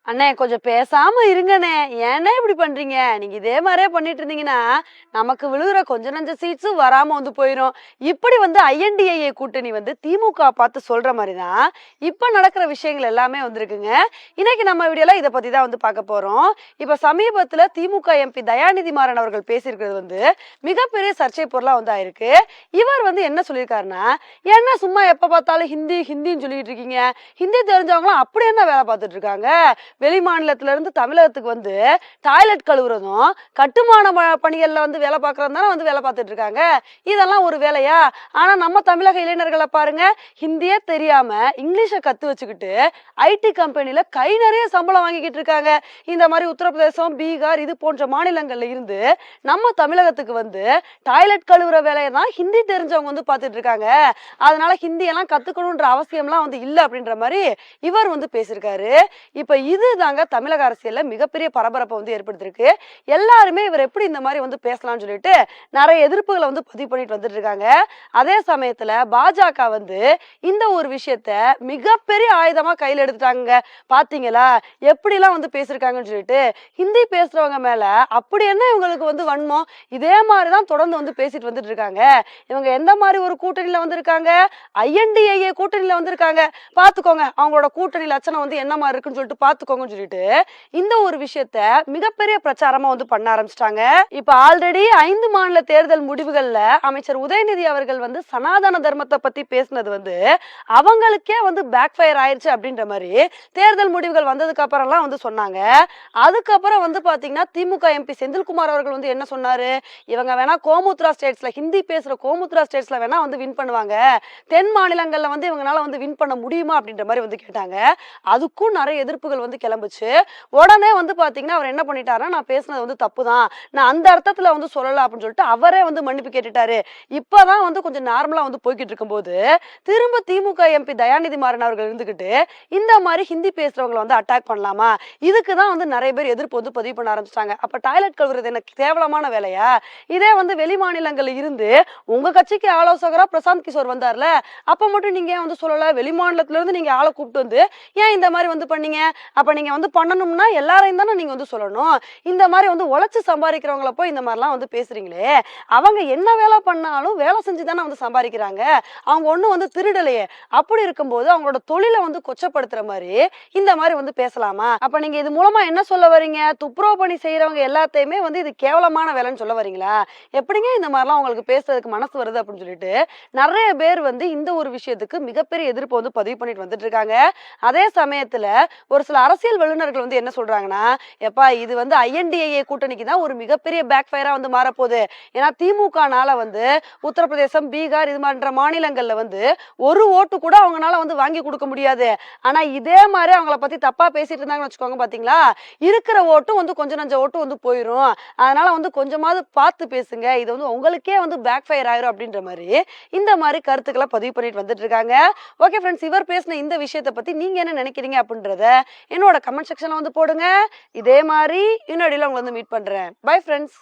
அண்ணே கொஞ்சம் பேசாம இருங்கண்ணே. ஏண்ணே இப்படி பண்றீங்க? நீங்க இதே மாதிரியே பண்ணிட்டு இருந்தீங்கன்னா நமக்கு விழுகிற கொஞ்ச நஞ்ச சீட்ஸும் வராம வந்து போயிரும். இப்படி வந்து ஐஎன்டிஏ கூட்டணி வந்து திமுக பார்த்து சொல்ற மாதிரி தான் இப்ப நடக்கிற விஷயங்கள் எல்லாமே வந்திருக்குங்க. இன்னைக்கு நம்ம வீடியோல இதை பத்தி தான் வந்து பார்க்க போறோம். இப்ப சமீபத்துல திமுக எம்பி தயாநிதி மாறன் அவர்கள் பேசியிருக்கிறது வந்து மிகப்பெரிய சர்ச்சை பொருளா வந்து ஆயிருக்கு. இவர் வந்து என்ன சொல்லியிருக்காருன்னா, என்ன சும்மா எப்ப பார்த்தாலும் ஹிந்தி ஹிந்தின்னு சொல்லிட்டு இருக்கீங்க, ஹிந்தி தெரிஞ்சவங்களாம் அப்படி என்ன வேலை பார்த்துட்டு இருக்காங்க, வெளி மாநிலத்துல இருந்து தமிழகத்துக்கு வந்து டாய்லெட் கழுவுறதும் கட்டுமான பணிகள்ல வந்து வேலை பார்க்கறது தானே வந்து வேலை பார்த்துட்டு இருக்காங்க. இதெல்லாம் ஒரு வேலையா? ஆனா நம்ம தமிழக இளைஞர்களை பாருங்க, ஹிந்தியே தெரியாம இங்கிலீஷை கத்து வச்சுக்கிட்டு ஐடி கம்பெனில கை நிறைய சம்பளம் வாங்கிக்கிட்டு இருக்காங்க. இந்த மாதிரி உத்தரப்பிரதேசம், பீகார் இது போன்ற மாநிலங்கள்ல இருந்து நம்ம தமிழகத்துக்கு வந்து டாய்லெட் கழுவுற வேலையை தான் ஹிந்தி தெரிஞ்சவங்க வந்து பார்த்துட்டு இருக்காங்க. அதனால ஹிந்தி எல்லாம் கத்துக்கணும்ன்ற அவசியம்லாம் வந்து இல்லை அப்படின்ற மாதிரி இவர் வந்து பேசியிருக்காரு. இப்ப இதுதாங்க தமிழக அரசியல்ல மிகப்பெரிய பரபரப்பை வந்து ஏற்படுத்திருக்கு. எல்லாருமே இவர் எப்படி இந்த மாதிரி வந்து பேசலாம்னு சொல்லிட்டு நிறைய எதிர்ப்புகளை வந்து பதிவு பண்ணிட்டு வந்துட்டு இருக்காங்க. அதே சமயத்துல பாஜக வந்து இந்த ஒரு விஷயத்த மிகப்பெரிய ஆயுதமா கையில எடுத்துட்டாங்க. பாத்தீங்களா எப்படிலாம் வந்து பேசிருக்காங்கன்னு சொல்லிட்டு. ஹிந்தி பேசுறவங்க மேல அப்படி என்ன இவங்களுக்கு வந்து வன்மம்? இதே மாதிரிதான் தொடர்ந்து வந்து பேசிட்டு வந்துட்டு இருக்காங்க. இவங்க எந்த மாதிரி ஒரு கூட்டணியில வந்து இருக்காங்க? ஐஎன்டிஏ கூட்டணியில வந்து இருக்காங்க. பாத்துக்கோங்க அவங்களோட கூட்டணி லட்சணம் வந்து என்ன மாதிரி இருக்குன்னு சொல்லிட்டு பாத்துக்கோங்கன்னு சொல்லிட்டு இந்த ஒரு விஷயத்த மிகப்பெரிய பிரச்சாரமா வந்து பண்ண ஆரம்பிச்சிட்டாங்க. இப்ப ஆல்ரெடி 5 மாநில தேர்தல் முடிவுகள்ல அமைச்சர் உதயநிதி அவர்கள் வந்து சனாதன தர்மத்தை பத்தி பேசினது வந்து அவங்களுக்கே வந்து பேக் ஃபயர் ஆயிடுச்சு அப்படின்ற மாதிரி தேர்தல் முடிவுகள் வந்ததுக்கு அப்புறம்லாம் வந்து சொன்னாங்க. அதுக்கப்புறம் வந்து பாத்தீங்கன்னா திமுக எம்பி செந்தில்குமார் அவர்கள் வந்து என்ன சொன்னாரு, இவங்க வேணா கோமுத்ரா ஸ்டேட்ஸ்ல ஹிந்தி பேசுற கோமுத்ரா ஸ்டேட்ஸ்ல வேணா வந்து வின் பண்ணுவாங்க, தென் மாநிலங்கள்ல வந்து இவங்களால வந்து வின் பண்ண முடியுமா அப்படின்ற மாதிரி வந்து கேட்டாங்க. அதுக்கும் நிறைய எதிர்ப்புகள் வந்து கிளம்புச்சு. உடனே வந்து பாத்தீங்கன்னா அவர் என்ன பண்ணிட்டாருன்னா, நான் பேசுனது வந்து தப்பு தான், நான் அந்த அர்த்தத்துல வந்து சொல்லல அப்படின்னு சொல்லிட்டு அவரே வந்து மன்னிப்பு கேட்டுட்டாரு. இப்பதான் வந்து கொஞ்சம் நார்மலா வந்து போய்கிட்டு இருக்கும்போது திரும்ப திமுக எம்பி தயாநிதி மாறன் அவர்கள் இருந்துகிட்டு இந்த மாதிரி ஹிந்தி பேசுறவங்களை வந்து அட்டாக் பண்ணலாமா, இதுக்குதான் வந்து நிறைய பேர் எதிர்ப்பு வந்து பதிவு பண்ண ஆரம்பிச்சிட்டாங்க. அப்ப டாய்லெட் கழுவுறது எனக்கு கேவலமான வேலையா? இதே வந்து வெளி மாநிலங்கள்ல இருந்து உங்க கட்சிக்கு ஆலோசகரா பிரசாந்த் கிஷோர் வந்தார்ல, அப்ப மட்டும் நீங்க ஏன் வந்து சொல்லல? வெளி மாநிலத்துல இருந்து நீங்க ஆளை கூப்பிட்டு வந்து ஏன் இந்த மாதிரி வந்து பண்ணீங்க? அப்ப நீங்க வந்து பண்ணணும்னா எல்லாரையும் தானே நீங்க வந்து சொல்லணும். இந்த மாதிரி வந்து உழைச்சு சம்பாதிக்கிறவங்கள போய் இந்த மாதிரிலாம் வந்து பேசுறீங்களே, அவங்க என்ன வேலை பண்ணாலும் வேலை செஞ்சு தானே வந்து சம்பாதிக்கிறாங்க, அவங்க ஒண்ணும் வந்து திருடலையே. அப்படி இருக்கும்போது அவங்களோட தொழிலை வந்து கொச்சப்படுத்துற மாதிரி இந்த மாதிரி வந்து பேசலாமா? அப்ப நீங்க இது மூலமா என்ன சொல்ல வரீங்க? துப்புரவு பணி செய்யறவங்க எல்லாத்தையுமே வந்து இது கேவலமான வேலைன்னு சொல்ல வரீங்களா? எப்படிங்க இந்த மாதிரிலாம் உங்களுக்கு பேசுறதுக்கு மனசு வருது அப்படின்னு சொல்லிட்டு நிறைய பேர் வந்து இந்த ஒரு விஷயத்துக்கு மிகப்பெரிய எதிர்ப்பு வந்து பதிவு பண்ணிட்டு வந்துட்டு இருக்காங்க. அதே சமயத்துல ஒரு சில அரசியல் வல்லுநர்கள் வந்து என்ன சொல்றாங்கன்னா, எப்பா இது வந்து ஐஎன்டிஏ கூட்டணிக்கு தான் ஒரு மிகப்பெரிய பேக் ஃபயரா வந்து மாறப்போகுது. ஏன்னா திமுகனால வந்து உத்தரப்பிரதேசம், பீகார் இது மாதிரி மாநிலங்கள்ல வந்து ஒரு ஓட்டு கூட அவங்களால வந்து வாங்கி கொடுக்க முடியாது. ஆனா இதே மாதிரி அவங்கள பத்தி தப்பா பேசிட்டு இருந்தாங்கன்னு வச்சுக்கோங்க, பாத்தீங்களா இருக்கிற ஓட்டும் வந்து கொஞ்சம் நஞ்ச ஓட்டு வந்து போயிரும். அதனால வந்து கொஞ்சமாவது பார்த்து பேசுங்க, இது வந்து உங்களுக்கே வந்து பேக் ஃபயர் ஆயிரும் அப்படின்ற மாதிரி இந்த மாதிரி கருத்துக்களை பதிவு பண்ணிட்டு வந்துட்டு இருக்காங்க. ஓகே ஃப்ரெண்ட்ஸ், இவர் பேசின இந்த விஷயத்தை பத்தி நீங்க என்ன நினைக்கிறீங்க அப்படின்றத என்னோட கமெண்ட் செக்ஷன்ல வந்து போடுங்க. இதே மாதிரி இன்னொரு உங்களை வந்து மீட் பண்றேன். Bye friends.